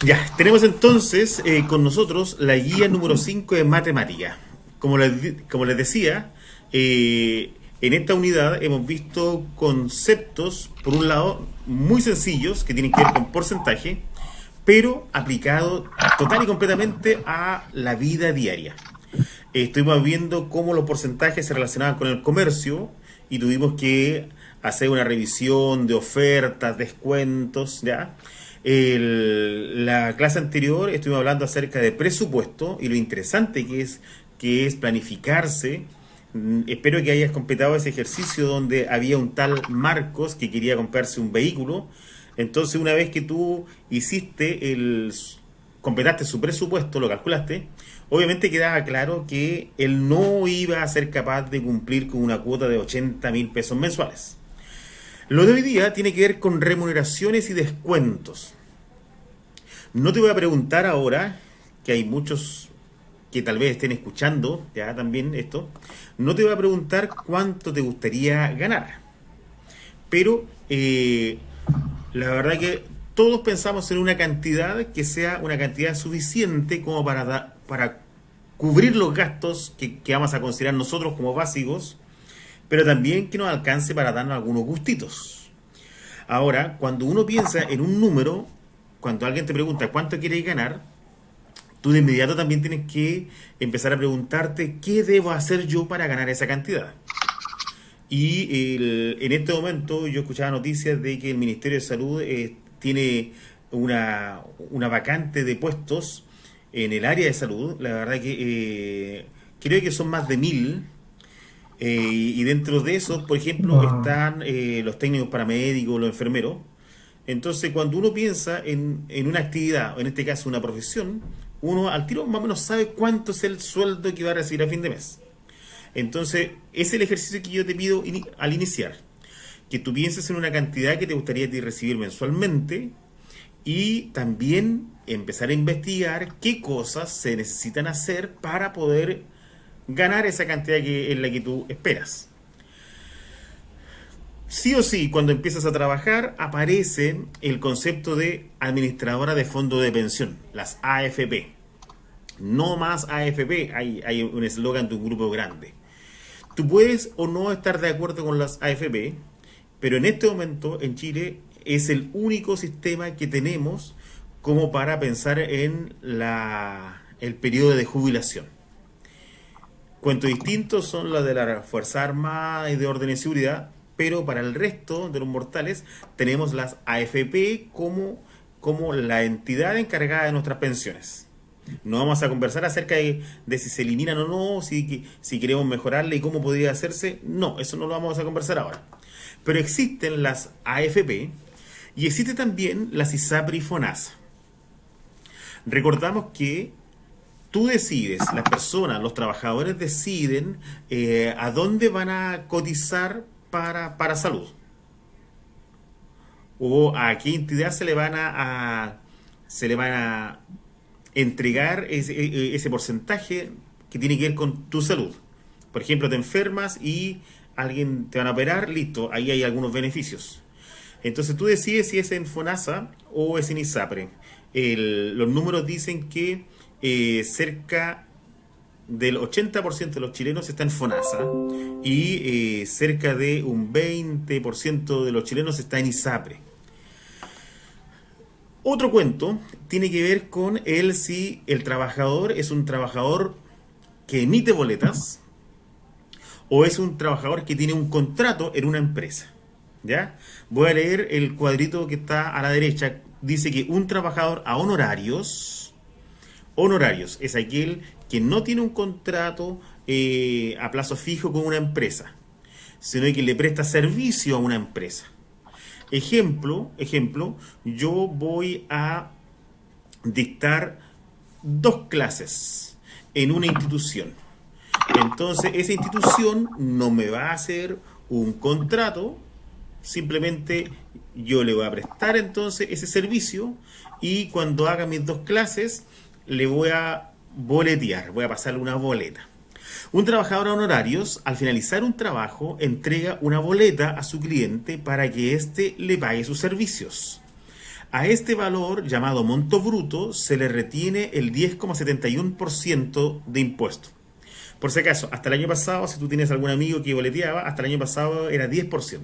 Ya, tenemos entonces con nosotros la guía número 5 de matemática. Como les decía, en esta unidad hemos visto conceptos, por un lado, muy sencillos, que tienen que ver con porcentaje, pero aplicado total y completamente a la vida diaria. Estuvimos viendo cómo los porcentajes se relacionaban con el comercio y tuvimos que hacer una revisión de ofertas, descuentos, ¿ya? La clase anterior estuvimos hablando acerca de presupuesto y lo interesante que es planificarse. Espero que hayas completado ese ejercicio donde había un tal Marcos que quería comprarse un vehículo. Entonces, una vez que tú completaste su presupuesto, lo calculaste, obviamente quedaba claro que él no iba a ser capaz de cumplir con una cuota de 80.000 pesos mensuales. Lo de hoy día tiene que ver con remuneraciones y descuentos. No te voy a preguntar ahora, que hay muchos que tal vez estén escuchando ya también esto, no te voy a preguntar cuánto te gustaría ganar. Pero la verdad que todos pensamos en una cantidad que sea una cantidad suficiente como para cubrir los gastos que vamos a considerar nosotros como básicos, pero también que nos alcance para darnos algunos gustitos. Ahora, cuando uno piensa en un número, cuando alguien te pregunta cuánto quieres ganar, tú de inmediato también tienes que empezar a preguntarte qué debo hacer yo para ganar esa cantidad. Y en este momento yo escuchaba noticias de que el Ministerio de Salud tiene una vacante de puestos en el área de salud. La verdad que creo que son más de 1.000. Y dentro de eso, por ejemplo, Wow. están los técnicos paramédicos, los enfermeros. Entonces, cuando uno piensa en una actividad, o en este caso una profesión, uno al tiro más o menos sabe cuánto es el sueldo que va a recibir a fin de mes. Entonces, ese es el ejercicio que yo te pido al iniciar. Que tú pienses en una cantidad que te gustaría recibir mensualmente y también empezar a investigar qué cosas se necesitan hacer para poder ganar esa cantidad en la que tú esperas. Sí o sí, cuando empiezas a trabajar, aparece el concepto de administradora de fondo de pensión, las AFP. No más AFP, hay un eslogan de un grupo grande. Tú puedes o no estar de acuerdo con las AFP, pero en este momento en Chile es el único sistema que tenemos como para pensar en el periodo de jubilación. Cuentos distintos son los de la Fuerza Armada y de Orden y Seguridad, pero para el resto de los mortales tenemos las AFP como la entidad encargada de nuestras pensiones. No vamos a conversar acerca de si se eliminan o no, si queremos mejorarle y cómo podría hacerse. No, eso no lo vamos a conversar ahora. Pero existen las AFP y existe también las ISAPRE y FONASA. Recordamos que tú decides, las personas, los trabajadores deciden a dónde van a cotizar para salud. O a qué entidad se le van a entregar ese porcentaje que tiene que ver con tu salud. Por ejemplo, te enfermas y alguien te van a operar, listo, ahí hay algunos beneficios. Entonces tú decides si es en FONASA o es en ISAPRE. Los números dicen que cerca del 80% de los chilenos está en FONASA y cerca de un 20% de los chilenos está en ISAPRE. Otro cuento tiene que ver con si el trabajador es un trabajador que emite boletas o es un trabajador que tiene un contrato en una empresa. ¿Ya? Voy a leer el cuadrito que está a la derecha. Dice que un trabajador a honorarios es aquel que no tiene un contrato a plazo fijo con una empresa, sino que le presta servicio a una empresa. Ejemplo, yo voy a dictar 2 clases en una institución. Entonces, esa institución no me va a hacer un contrato, simplemente yo le voy a prestar entonces ese servicio y cuando haga mis 2 clases le voy a boletear, voy a pasarle una boleta. Un trabajador a honorarios, al finalizar un trabajo, entrega una boleta a su cliente para que éste le pague sus servicios. A este valor, llamado monto bruto, se le retiene el 10,71% de impuesto. Por si acaso, hasta el año pasado, si tú tienes algún amigo que boleteaba, hasta el año pasado era 10%.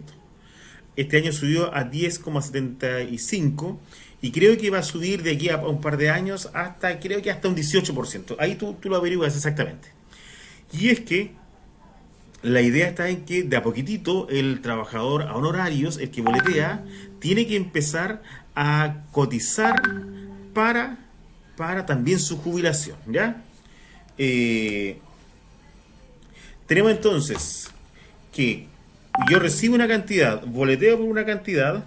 Este año subió a 10,75% y creo que va a subir de aquí a un par de años hasta, creo que hasta un 18%. Ahí tú lo averiguas exactamente. Y es que la idea está en que de a poquitito el trabajador a honorarios, el que boletea, tiene que empezar a cotizar para, también su jubilación, ¿ya? Tenemos entonces que yo recibo una cantidad, boleteo por una cantidad,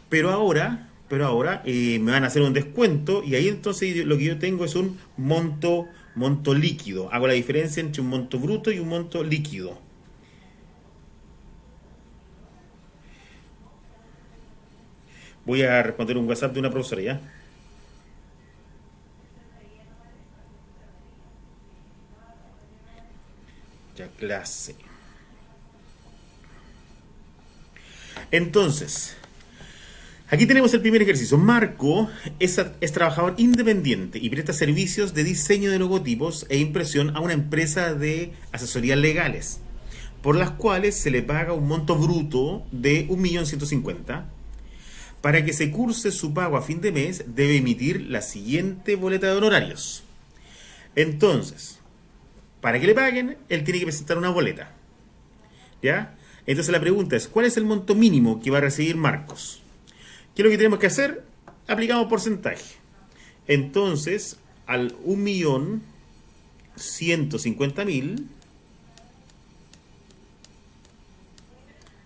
pero ahora me van a hacer un descuento y ahí entonces lo que yo tengo es un monto líquido. Hago la diferencia entre un monto bruto y un monto líquido. Voy a responder un WhatsApp de una profesora, ¿ya? Ya, clase. Entonces, aquí tenemos el primer ejercicio. Marco es trabajador independiente y presta servicios de diseño de logotipos e impresión a una empresa de asesorías legales, por las cuales se le paga un monto bruto de 1.150.000. Para que se curse su pago a fin de mes, debe emitir la siguiente boleta de honorarios. Entonces, para que le paguen, él tiene que presentar una boleta, ¿ya? Entonces la pregunta es, ¿cuál es el monto mínimo que va a recibir Marcos? ¿Qué es lo que tenemos que hacer? Aplicamos porcentaje. Entonces, al 1.150.000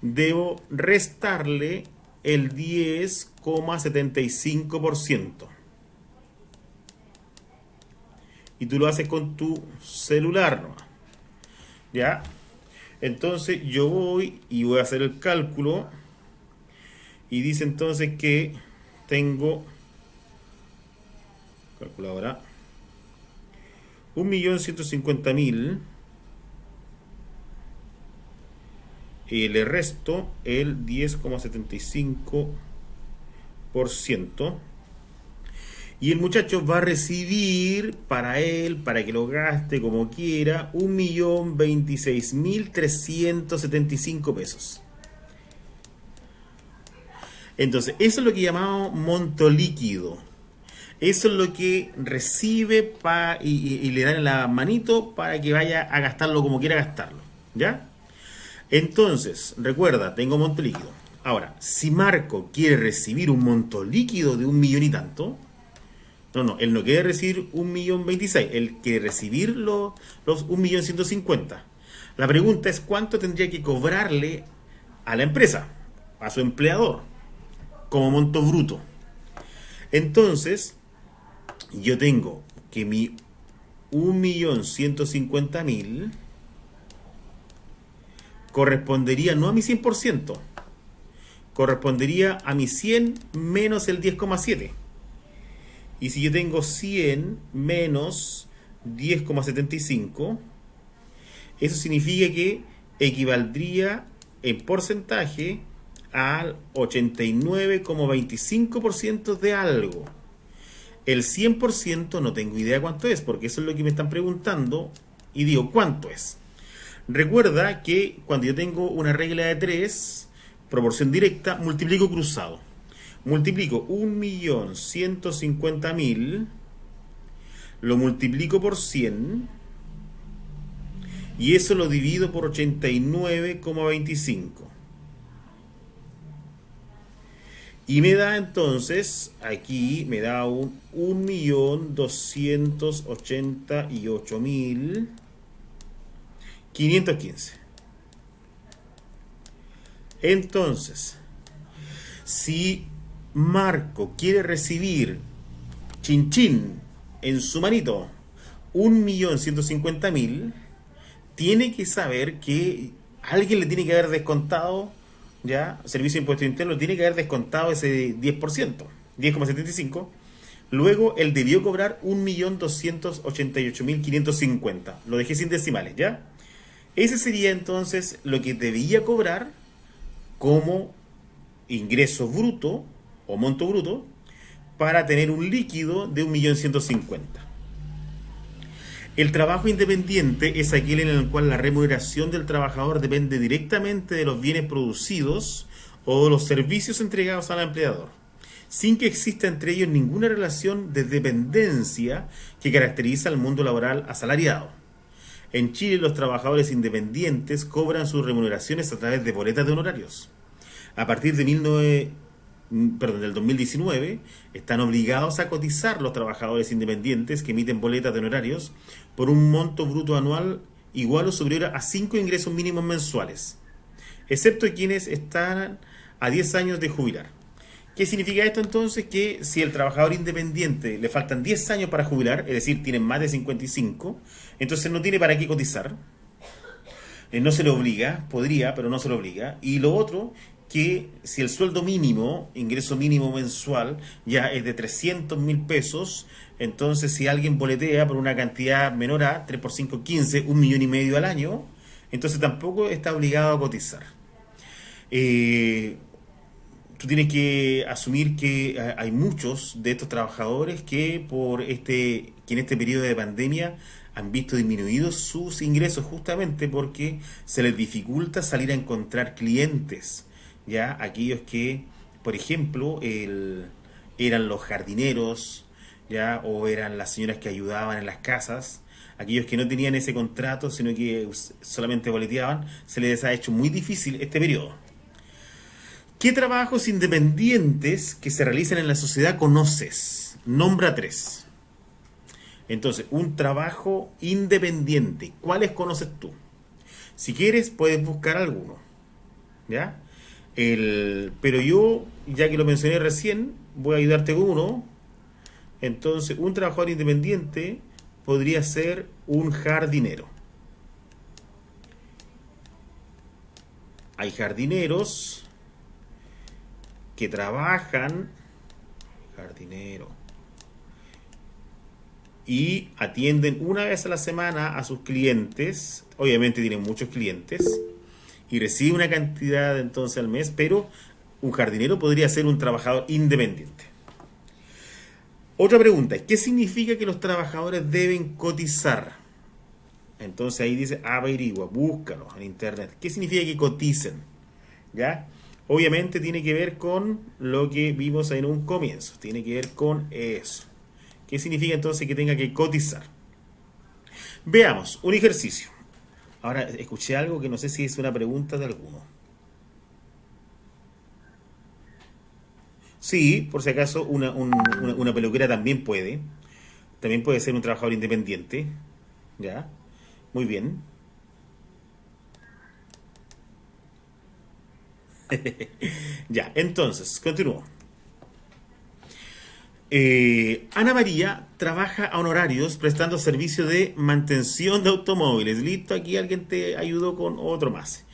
debo restarle el 10,75%. Y tú lo haces con tu celular, ¿no? ¿Ya? Entonces yo voy y voy a hacer el cálculo. Y dice entonces que tengo, calculadora, 1.150.000 y le resto el 10,75%. Y el muchacho va a recibir para él, para que lo gaste como quiera, 1.026.375 pesos. Entonces, eso es lo que llamamos monto líquido. Eso es lo que recibe y le dan en la manito para que vaya a gastarlo como quiera gastarlo, ¿ya? Entonces, recuerda, tengo monto líquido. Ahora, si Marco quiere recibir un monto líquido de 1.000.000 y tanto, no, él no quiere recibir 1.026.000, él quiere recibir los 1.150.000. La pregunta es cuánto tendría que cobrarle a la empresa, a su empleador, como monto bruto. Entonces, yo tengo que mi 1.150.000 correspondería no a mi 100%, correspondería a mi 100 menos el 10,7. Y si yo tengo 100 menos 10,75, eso significa que equivaldría en porcentaje al 89,25% de algo. El 100% no tengo idea cuánto es, porque eso es lo que me están preguntando y digo, ¿cuánto es? Recuerda que cuando yo tengo una regla de 3, proporción directa, multiplico cruzado. Multiplico 1.150.000, lo multiplico por 100 y eso lo divido por 89,25. Y me da entonces, aquí me da un 1.288.515. Entonces, si Marco quiere recibir chin chin en su manito 1.150.000, tiene que saber que alguien le tiene que haber descontado, ya, Servicio de Impuesto Interno tiene que haber descontado ese 10%, 10,75. Luego él debió cobrar 1.288.550. Lo dejé sin decimales, ¿ya? Ese sería entonces lo que debía cobrar como ingreso bruto o monto bruto para tener un líquido de 1.150.000. El trabajo independiente es aquel en el cual la remuneración del trabajador depende directamente de los bienes producidos o de los servicios entregados al empleador, sin que exista entre ellos ninguna relación de dependencia que caracteriza al mundo laboral asalariado. En Chile, los trabajadores independientes cobran sus remuneraciones a través de boletas de honorarios. A partir de del 2019, están obligados a cotizar los trabajadores independientes que emiten boletas de honorarios por un monto bruto anual igual o superior a 5 ingresos mínimos mensuales, excepto quienes están a 10 años de jubilar. ¿Qué significa esto entonces? Que si el trabajador independiente le faltan 10 años para jubilar, es decir, tienen más de 55, entonces no tiene para qué cotizar. No se le obliga, podría, pero no se le obliga. Y lo otro, que si el sueldo mínimo, ingreso mínimo mensual, ya es de 300.000 pesos, entonces si alguien boletea por una cantidad menor a 3 por 5, 15, 1,5 millones al año, entonces tampoco está obligado a cotizar. Tú tienes que asumir que hay muchos de estos trabajadores que en este periodo de pandemia han visto disminuidos sus ingresos justamente porque se les dificulta salir a encontrar clientes. Ya aquellos que, por ejemplo, eran los jardineros, ya, o eran las señoras que ayudaban en las casas, aquellos que no tenían ese contrato, sino que solamente boleteaban, se les ha hecho muy difícil este periodo. ¿Qué trabajos independientes que se realizan en la sociedad conoces? Nombra 3. Entonces, un trabajo independiente, ¿cuáles conoces tú? Si quieres, puedes buscar alguno, ¿ya? Pero yo, ya que lo mencioné recién, voy a ayudarte con uno. Entonces, un trabajador independiente podría ser un jardinero. Hay jardineros que trabajan, y atienden una vez a la semana a sus clientes. Obviamente tienen muchos clientes y recibe una cantidad entonces al mes, pero un jardinero podría ser un trabajador independiente. Otra pregunta, ¿qué significa que los trabajadores deben cotizar? Entonces ahí dice, averigua, búscalo en internet. ¿Qué significa que coticen? ¿Ya? Obviamente tiene que ver con lo que vimos en un comienzo, tiene que ver con eso. ¿Qué significa entonces que tenga que cotizar? Veamos, un ejercicio. Ahora, escuché algo que no sé si es una pregunta de alguno. Sí, por si acaso, una peluquera también puede. También puede ser un trabajador independiente. ¿Ya? Muy bien. Ya, entonces, continúo. Ana María trabaja a honorarios prestando servicio de mantención de automóviles. Listo, aquí alguien te ayudó con otro más.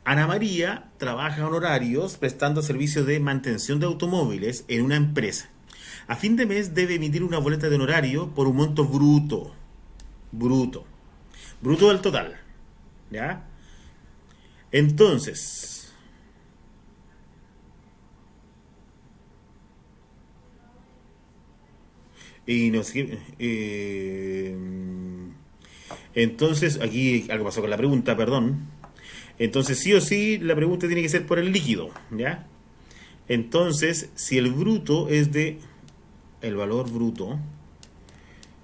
Ana María trabaja a honorarios prestando servicio de mantención de automóviles en una empresa. A fin de mes debe emitir una boleta de honorario por un monto bruto. Bruto del total. ¿Ya? Entonces, y no sé entonces, aquí algo pasó con la pregunta, perdón. Entonces, sí o sí, la pregunta tiene que ser por el líquido, ¿ya? Entonces, si el bruto es el valor bruto,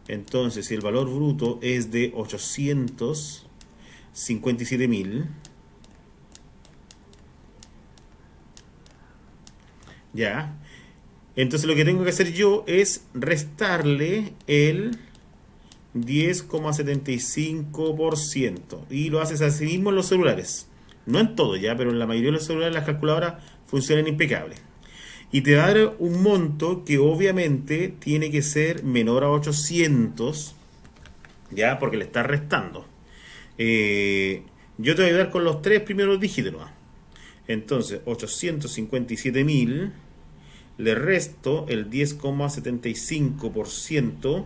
entonces, si el valor bruto es de 857.000, ¿ya? Entonces lo que tengo que hacer yo es restarle el 10,75%. Y lo haces así mismo en los celulares. No en todo ya, pero en la mayoría de los celulares las calculadoras funcionan impecable. Y te va a dar un monto que obviamente tiene que ser menor a 800, ya, porque le estás restando. Yo te voy a ayudar con los 3 primeros dígitos, ¿no? Entonces, 857.000... le resto el 10,75%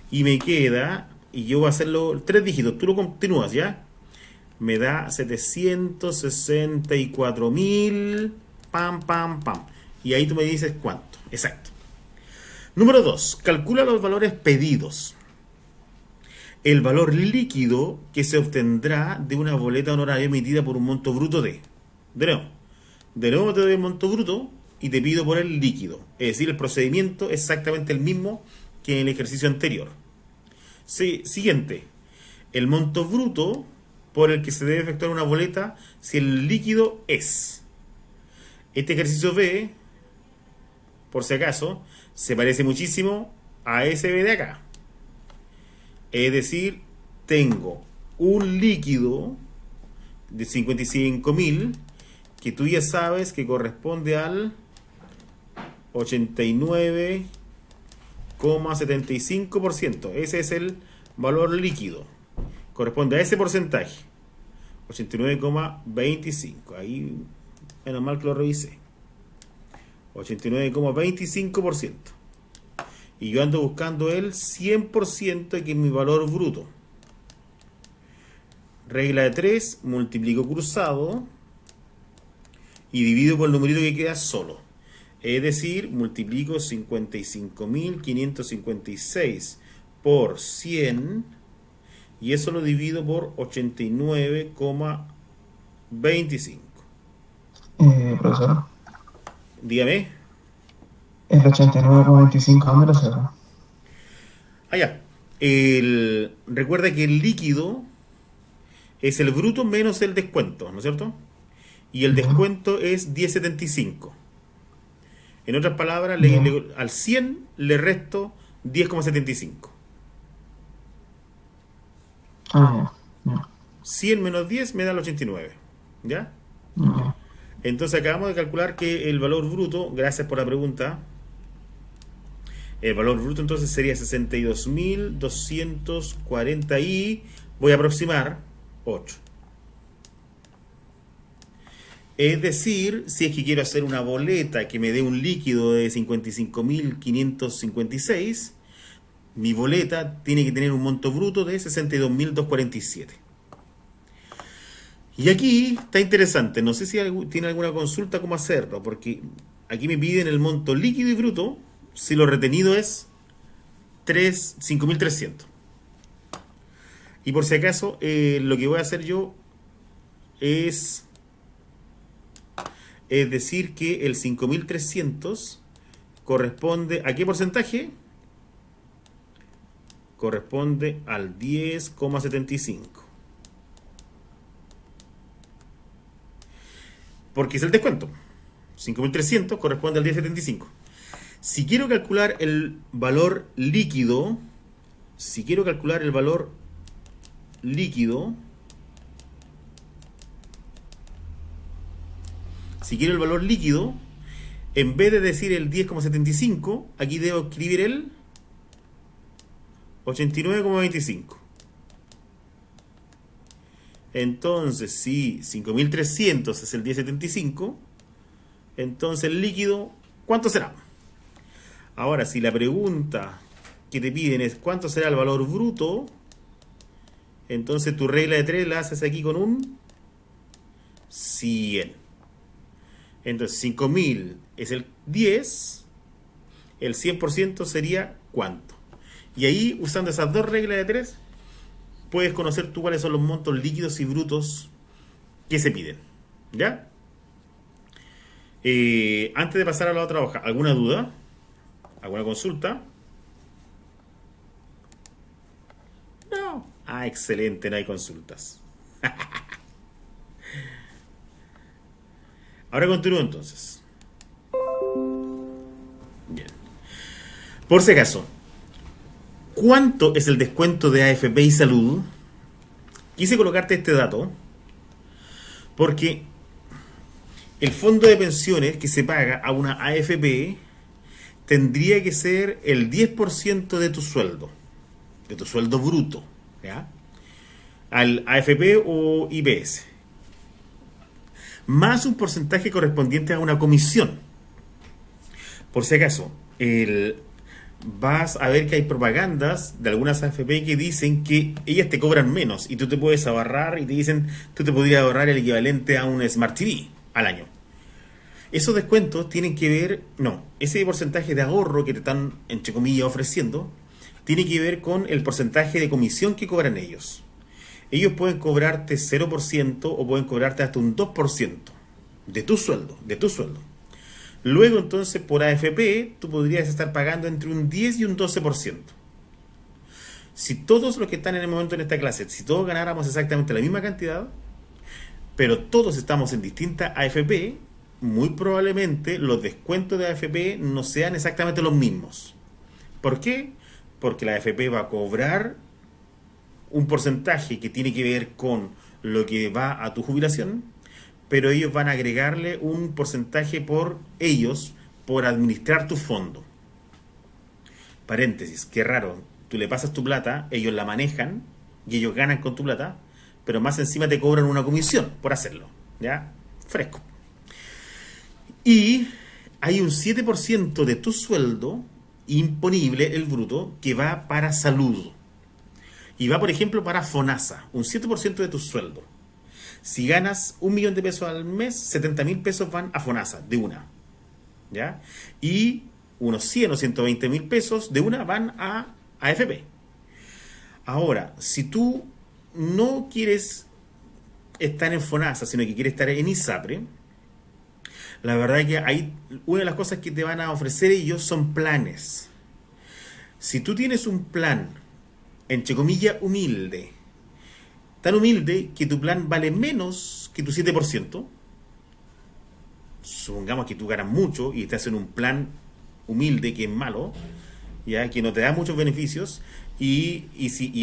y me queda, y yo voy a hacerlo 3 dígitos, tú lo continúas, ¿ya? Me da 764.000, pam, pam, pam. Y ahí tú me dices cuánto. Exacto. Número 2. Calcula los valores pedidos. El valor líquido que se obtendrá de una boleta honoraria emitida por un monto bruto de... De nuevo te doy el monto bruto y te pido por el líquido. Es decir, el procedimiento es exactamente el mismo que en el ejercicio anterior. Siguiente. El monto bruto por el que se debe efectuar una boleta si el líquido es. Este ejercicio B, por si acaso, se parece muchísimo a ese B de acá. Es decir, tengo un líquido de 55.000 que tú ya sabes que corresponde al 89,75%. Ese es el valor líquido. Corresponde a ese porcentaje. 89,25. Ahí, menos mal que lo revisé. 89,25%. Y yo ando buscando el 100%, que es mi valor bruto. Regla de 3, multiplico cruzado y divido por el numerito que queda solo. Es decir, multiplico 55.556 por 100 y eso lo divido por 89,25. Profesor, Dígame. el 89,25, ¿dónde lo saca? Allá. Recuerda que el líquido es el bruto menos el descuento, ¿no es cierto? Y el descuento es 10,75. En otras palabras, al 100 le resto 10,75. Ah, ya. 100 menos 10 me da el 89. ¿Ya? Ya. Entonces acabamos de calcular que el valor bruto, gracias por la pregunta, el valor bruto entonces sería 62.240 y voy a aproximar 8. Es decir, si es que quiero hacer una boleta que me dé un líquido de 55.556, mi boleta tiene que tener un monto bruto de 62.247. Y aquí está interesante, no sé si tiene alguna consulta cómo hacerlo, porque aquí me piden el monto líquido y bruto si lo retenido es 5.300. Y por si acaso, lo que voy a hacer yo es decir que el 5.300 corresponde ¿a qué porcentaje? Corresponde al 10,75. Porque es el descuento. 5.300 corresponde al 10,75. Si quiero calcular el valor líquido, si quiero el valor líquido, en vez de decir el 10,75, aquí debo escribir el 89,25. Entonces, si 5.300 es el 10,75, entonces el líquido, ¿cuánto será? Ahora, si la pregunta que te piden es ¿cuánto será el valor bruto? Entonces tu regla de 3 la haces aquí con un 100. Entonces 5.000 es el 10, el 100% sería ¿cuánto? Y ahí, usando esas dos reglas de 3, puedes conocer tú cuáles son los montos líquidos y brutos que se piden. ¿Ya? Antes de pasar a la otra hoja, ¿alguna duda? ¿Alguna consulta? No. Ah, excelente, no hay consultas. Ahora continúo entonces. Bien. Por si acaso, ¿cuánto es el descuento de AFP y salud? Quise colocarte este dato porque el fondo de pensiones que se paga a una AFP tendría que ser el 10% de tu sueldo bruto, ¿ya? Al AFP o IPS, más un porcentaje correspondiente a una comisión. Por si acaso, vas a ver que hay propagandas de algunas AFP que dicen que ellas te cobran menos y tú te puedes ahorrar, y te dicen tú te podrías ahorrar el equivalente a un Smart TV al año. Esos descuentos tienen que ver, no, ese porcentaje de ahorro que te están, entre comillas, ofreciendo, tiene que ver con el porcentaje de comisión que cobran ellos. Ellos pueden cobrarte 0% o pueden cobrarte hasta un 2% de tu sueldo, de tu sueldo. Luego entonces por AFP tú podrías estar pagando entre un 10 y un 12%. Si todos los que están en el momento en esta clase, si todos ganáramos exactamente la misma cantidad, pero todos estamos en distintas AFP, muy probablemente los descuentos de AFP no sean exactamente los mismos. ¿Por qué? Porque la AFP va a cobrar un porcentaje que tiene que ver con lo que va a tu jubilación, pero ellos van a agregarle un porcentaje por ellos, por administrar tu fondo. Paréntesis, qué raro, tú le pasas tu plata, ellos la manejan y ellos ganan con tu plata, pero más encima te cobran una comisión por hacerlo, ¿ya? Fresco. Y hay un 7% de tu sueldo imponible, el bruto, que va para salud. Y va, por ejemplo, para FONASA, un 7% de tu sueldo. Si ganas 1.000.000 de pesos al mes, 70.000 pesos van a FONASA, de una. ¿Ya? Y unos 100 o 120.000 pesos de una van a AFP. Ahora, si tú no quieres estar en FONASA, sino que quieres estar en ISAPRE, la verdad es que hay una de las cosas que te van a ofrecer ellos son planes. Si tú tienes un plan, entre comillas, humilde, tan humilde que tu plan vale menos que tu 7%, supongamos que tú ganas mucho y estás en un plan humilde que es malo, ya que no te da muchos beneficios, y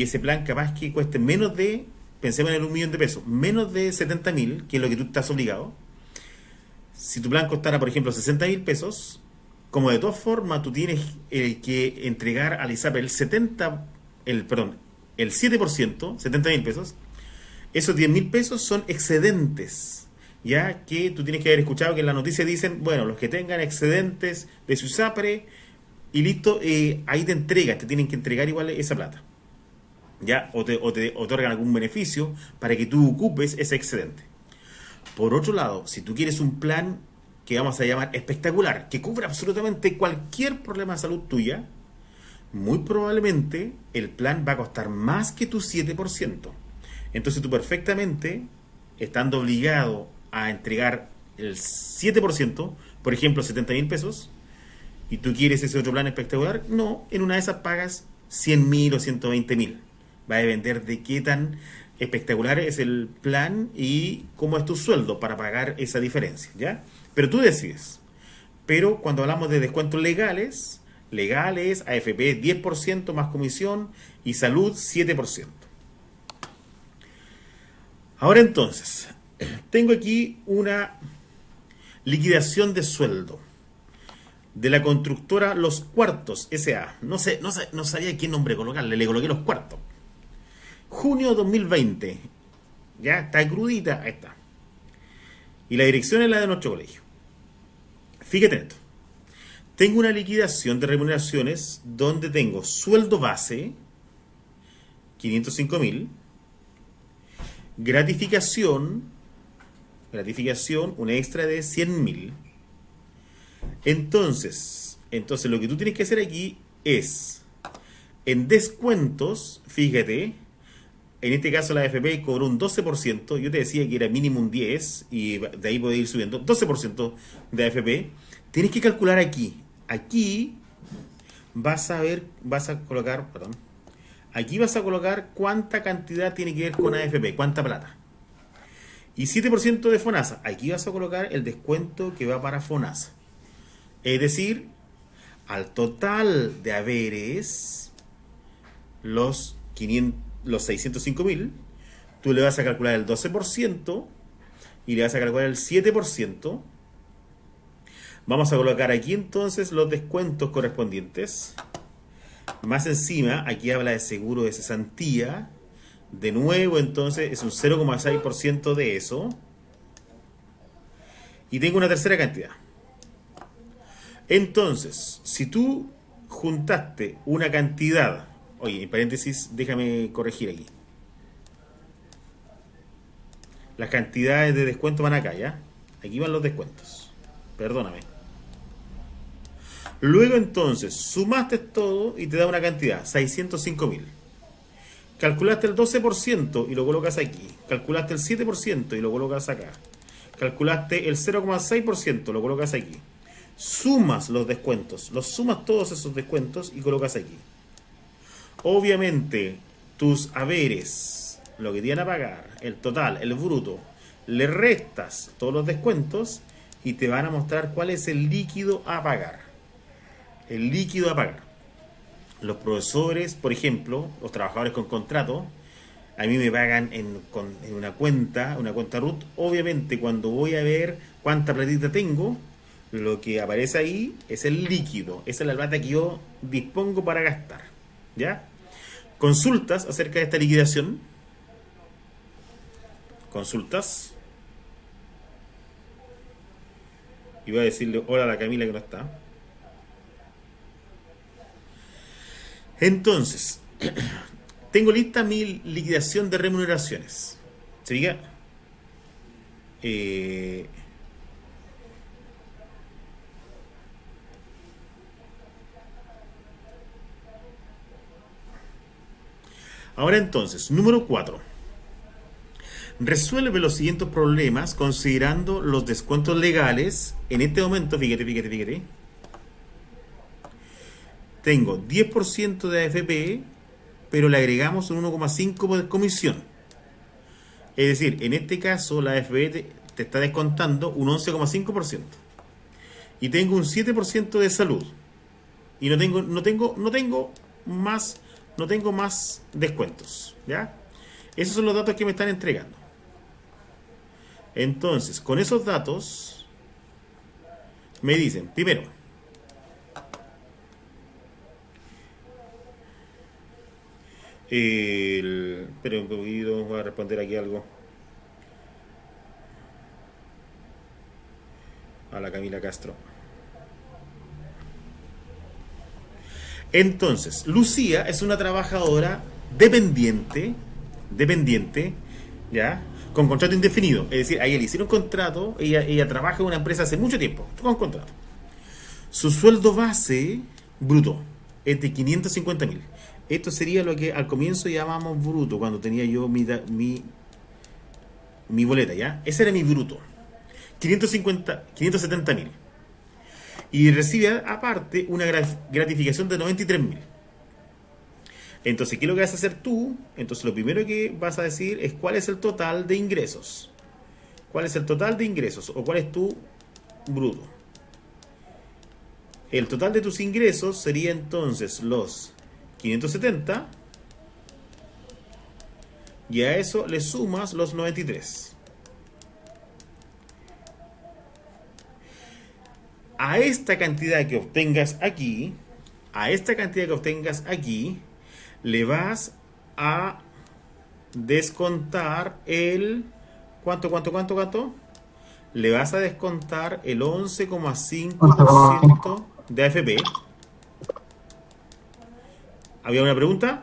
ese plan capaz que cueste menos de, pensemos en el 1.000.000 de pesos, menos de 70.000, que es lo que tú estás obligado. Si tu plan costara, por ejemplo, 60.000 pesos, como de todas formas tú tienes que entregar al ISAPRE el 7%, 70.000 pesos, esos 10.000 pesos son excedentes, ya que tú tienes que haber escuchado que en la noticia dicen, bueno, los que tengan excedentes de su ISAPRE, y listo, ahí te entregas, te tienen que entregar igual esa plata, ya, o te otorgan algún beneficio para que tú ocupes ese excedente. Por otro lado, si tú quieres un plan que vamos a llamar espectacular, que cubra absolutamente cualquier problema de salud tuya, muy probablemente el plan va a costar más que tu 7%. Entonces tú perfectamente, estando obligado a entregar el 7%, por ejemplo 70.000 pesos, y tú quieres ese otro plan espectacular, no, en una de esas pagas 100.000 o 120.000. Va a depender de qué tan espectacular es el plan y cómo es tu sueldo para pagar esa diferencia, ¿ya? Pero tú decides. Pero cuando hablamos de descuentos legales, AFP 10% más comisión y salud 7%. Ahora entonces, tengo aquí una liquidación de sueldo de la constructora Los Cuartos S.A. No sabía qué nombre colocarle, le coloqué Los Cuartos. Junio 2020. Ya está crudita, ahí está. Y la dirección es la de nuestro colegio. Fíjate en esto. Tengo una liquidación de remuneraciones donde tengo sueldo base, 505.000, gratificación, un extra de 100.000. Entonces, lo que tú tienes que hacer aquí es, en descuentos, fíjate, en este caso la AFP cobró un 12%, yo te decía que era mínimo un 10%, y de ahí puede ir subiendo, 12% de AFP, tienes que calcular aquí. Aquí vas a colocar cuánta cantidad tiene que ver con AFP, cuánta plata. Y 7% de FONASA, aquí vas a colocar el descuento que va para FONASA. Es decir, al total de haberes, los 605.000, tú le vas a calcular el 12% y le vas a calcular el 7%. Vamos a colocar aquí entonces los descuentos correspondientes. Más encima, aquí habla de seguro de cesantía. De nuevo, entonces, es un 0,6% de eso. Y tengo una tercera cantidad. Entonces, si tú juntaste una cantidad... Oye, en paréntesis, déjame corregir aquí. Las cantidades de descuento van acá, ¿ya? Aquí van los descuentos. Perdóname. Luego entonces, sumaste todo y te da una cantidad, 605.000. Calculaste el 12% y lo colocas aquí. Calculaste el 7% y lo colocas acá. Calculaste el 0,6%, lo colocas aquí. Sumas los descuentos, los sumas todos esos descuentos y colocas aquí. Obviamente, tus haberes, lo que tienen a pagar, el total, el bruto, le restas todos los descuentos y te van a mostrar cuál es el líquido a pagar. El líquido a pagar. Los profesores, por ejemplo, los trabajadores con contrato, a mí me pagan en una cuenta RUT. Obviamente, cuando voy a ver cuánta platita tengo, lo que aparece ahí es el líquido. Esa es la plata que yo dispongo para gastar. ¿Ya? Consultas acerca de esta liquidación. Consultas. Y voy a decirle hola a la Camila que no está. Entonces, tengo lista mi liquidación de remuneraciones. ¿Se diga? Ahora entonces, número 4. Resuelve los siguientes problemas considerando los descuentos legales. En este momento, fíjate. Tengo 10% de AFP, pero le agregamos un 1,5% de comisión. Es decir, en este caso la AFP te está descontando un 11,5%. Y tengo un 7% de salud. Y no tengo más descuentos. ¿Ya? Esos son los datos que me están entregando. Entonces, con esos datos, me dicen, primero, espera un poquito, voy a responder aquí algo a la Camila Castro. Entonces, Lucía es una trabajadora dependiente, ¿ya? Con contrato indefinido. Es decir, a ella le hicieron contrato, ella trabaja en una empresa hace mucho tiempo, con contrato. Su sueldo base bruto es de 550.000. Esto sería lo que al comienzo llamamos bruto, cuando tenía yo mi boleta, ¿ya? Ese era mi bruto. 570.000. Y recibe aparte una gratificación de 93.000. Entonces, ¿qué es lo que vas a hacer tú? Entonces, lo primero que vas a decir es cuál es el total de ingresos. ¿Cuál es el total de ingresos? O cuál es tu bruto. El total de tus ingresos sería entonces los 570. Y a eso le sumas los 93. A esta cantidad que obtengas aquí, le vas a descontar el... ¿Cuánto? Le vas a descontar el 11,5% de AFP. ¿Había una pregunta?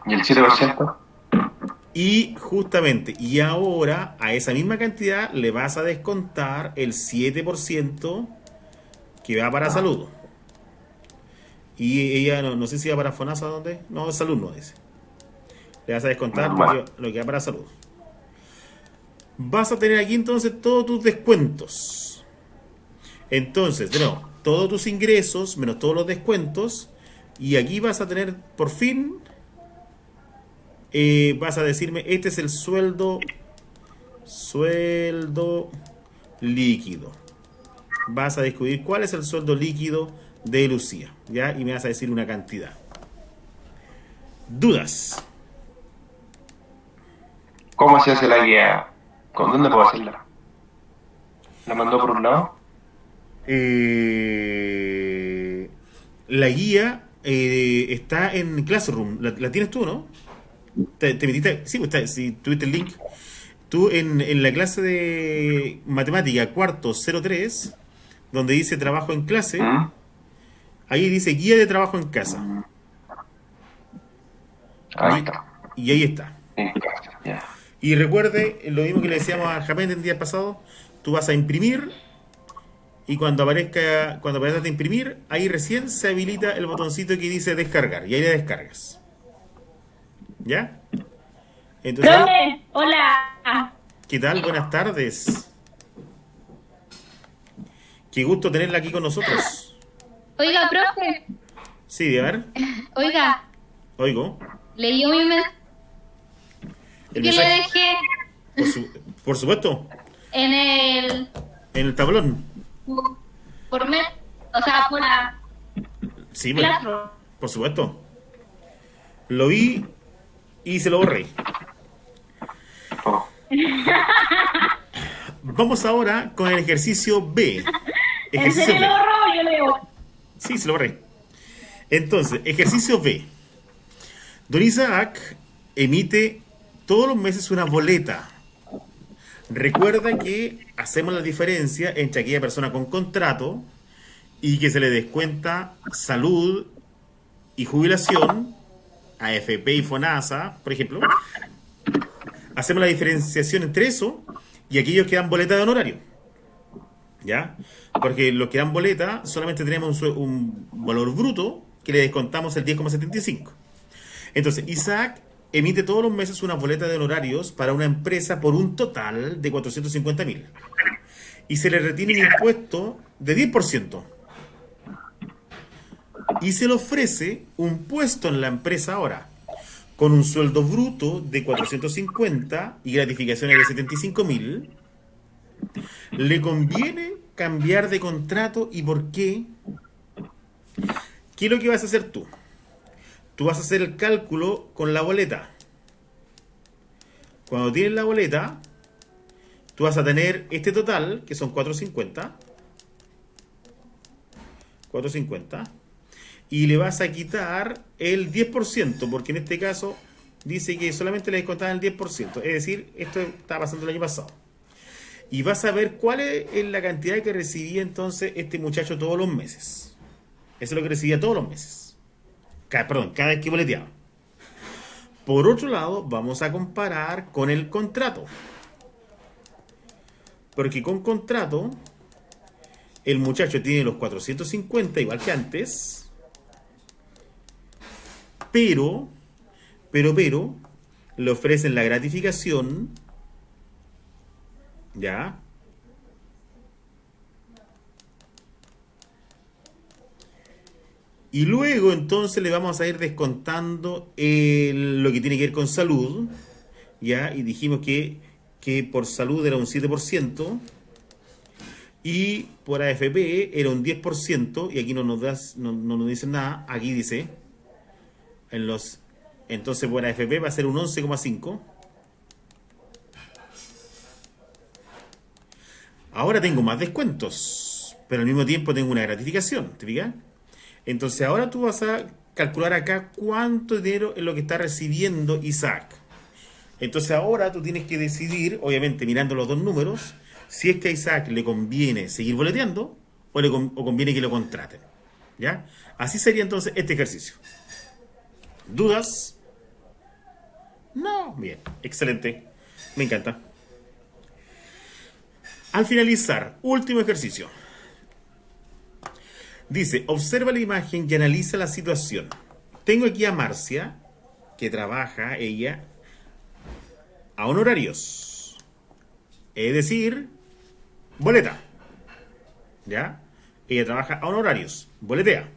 ¿Y el 7%? Y justamente, y ahora a esa misma cantidad le vas a descontar el 7% que va para salud. Y ella no sé si va para FONASA, ¿dónde? No, salud no dice. Le vas a descontar lo que va para salud. Vas a tener aquí entonces todos tus descuentos. Entonces, de nuevo, todos tus ingresos menos todos los descuentos. Y aquí vas a tener, por fin, vas a decirme, este es el sueldo líquido. Vas a descubrir cuál es el sueldo líquido de Lucía, ¿ya? Y me vas a decir una cantidad. ¿Dudas? ¿Cómo se hace la guía? ¿Con dónde puedo hacerla? ¿La mandó por un lado? La guía está en Classroom. ¿La tienes tú, no? ¿Te metiste? Sí, pues si tuviste el link. Tú en la clase de matemática cuarto 03, donde dice trabajo en clase, ahí dice guía de trabajo en casa. Ahí está. Y ahí está. En casa, ya. Y recuerde lo mismo que le decíamos a James el día pasado, tú vas a imprimir y cuando aparezca de imprimir, ahí recién se habilita el botoncito que dice descargar y ahí le descargas. ¿Ya? Entonces, Profe, hola. ¿qué tal? Buenas tardes. Qué gusto tenerla aquí con nosotros. Oiga, profe. Sí, a ver, Oiga, oigo. leí mi mensaje El que le mensaje, dejé por supuesto, en el... en el tablón. por mes, o sea, por la Sí, pues, clase. por supuesto. Lo vi y se lo borré. Oh, Vamos ahora con el ejercicio B. ¿En Ejercicio serio B. lo borró? Yo leo. Sí, se lo borré. Entonces, ejercicio B. Don Isaac emite todos los meses una boleta. Recuerda que hacemos la diferencia entre aquella persona con contrato y que se le descuenta salud y jubilación, AFP y FONASA, por ejemplo. Hacemos la diferenciación entre eso y aquellos que dan boleta de honorario. ¿Ya? Porque los que dan boleta solamente tenemos un valor bruto que le descontamos el 10,75. Entonces, Isaac emite todos los meses una boleta de honorarios para una empresa por un total de 450.000 y se le retiene un impuesto de 10% y se le ofrece un puesto en la empresa ahora con un sueldo bruto de 450 y gratificaciones de 75.000. ¿Le conviene cambiar de contrato y por qué? ¿Qué es lo que vas a hacer tú? Tú vas a hacer el cálculo con la boleta. Cuando tienes la boleta, tú vas a tener este total, que son 450. 450. Y le vas a quitar el 10%, porque en este caso dice que solamente le descontaban el 10%. Es decir, esto estaba pasando el año pasado. Y vas a ver cuál es la cantidad que recibía entonces este muchacho todos los meses. Eso es lo que recibía todos los meses. Cada vez que boleteaba. Por otro lado, vamos a comparar con el contrato. Porque con contrato, el muchacho tiene los 450 igual que antes. Pero, le ofrecen la gratificación. ¿Ya? Y luego entonces le vamos a ir descontando lo que tiene que ver con salud, ¿ya? Y dijimos que por salud era un 7% y por AFP era un 10% y aquí no nos dicen nada, aquí dice, entonces por AFP va a ser un 11,5%. Ahora tengo más descuentos, pero al mismo tiempo tengo una gratificación, ¿te fijas? Entonces ahora tú vas a calcular acá cuánto dinero es lo que está recibiendo Isaac. Entonces ahora tú tienes que decidir, obviamente mirando los dos números, si es que a Isaac le conviene seguir boleteando o conviene que lo contraten. ¿Ya? Así sería entonces este ejercicio. ¿Dudas? No. Bien, excelente. Me encanta. Al finalizar, último ejercicio. Dice, observa la imagen y analiza la situación. Tengo aquí a Marcia, que trabaja ella a honorarios. Es decir, boleta. ¿Ya? Ella trabaja a honorarios, boletea.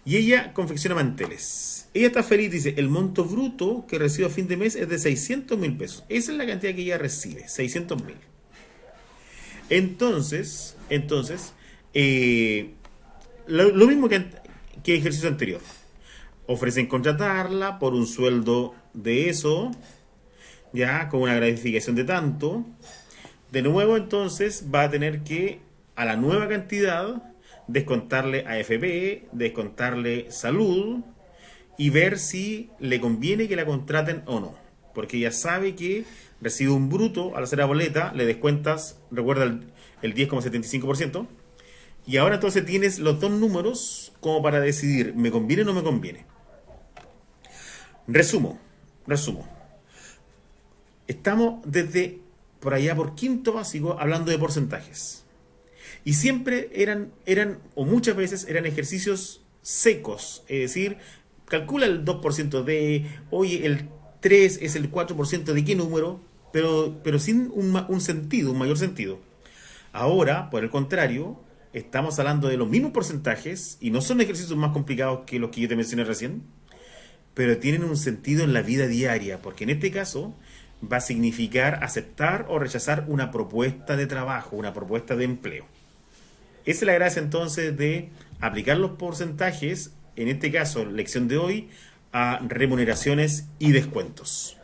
Y ella confecciona manteles. Ella está feliz, dice, el monto bruto que recibo a fin de mes es de 600.000 pesos. Esa es la cantidad que ella recibe, 600.000. Entonces, lo mismo que ejercicio anterior. Ofrecen contratarla por un sueldo de eso, ya, con una gratificación de tanto. De nuevo, entonces, va a tener que, a la nueva cantidad, descontarle AFP, descontarle salud y ver si le conviene que la contraten o no. Porque ella sabe que recibe un bruto al hacer la boleta, le descuentas, recuerda, el 10,75%. Y ahora entonces tienes los dos números como para decidir, ¿me conviene o no me conviene? Resumo. Estamos desde por allá por quinto básico hablando de porcentajes. Y siempre eran, o muchas veces eran ejercicios secos, es decir, calcula el 2% de, oye, el 3 es el 4% de qué número, pero sin un sentido, un mayor sentido. Ahora, por el contrario, estamos hablando de los mismos porcentajes y no son ejercicios más complicados que los que yo te mencioné recién, pero tienen un sentido en la vida diaria, porque en este caso va a significar aceptar o rechazar una propuesta de trabajo, una propuesta de empleo. Esa es la gracia entonces de aplicar los porcentajes, en este caso, lección de hoy, a remuneraciones y descuentos.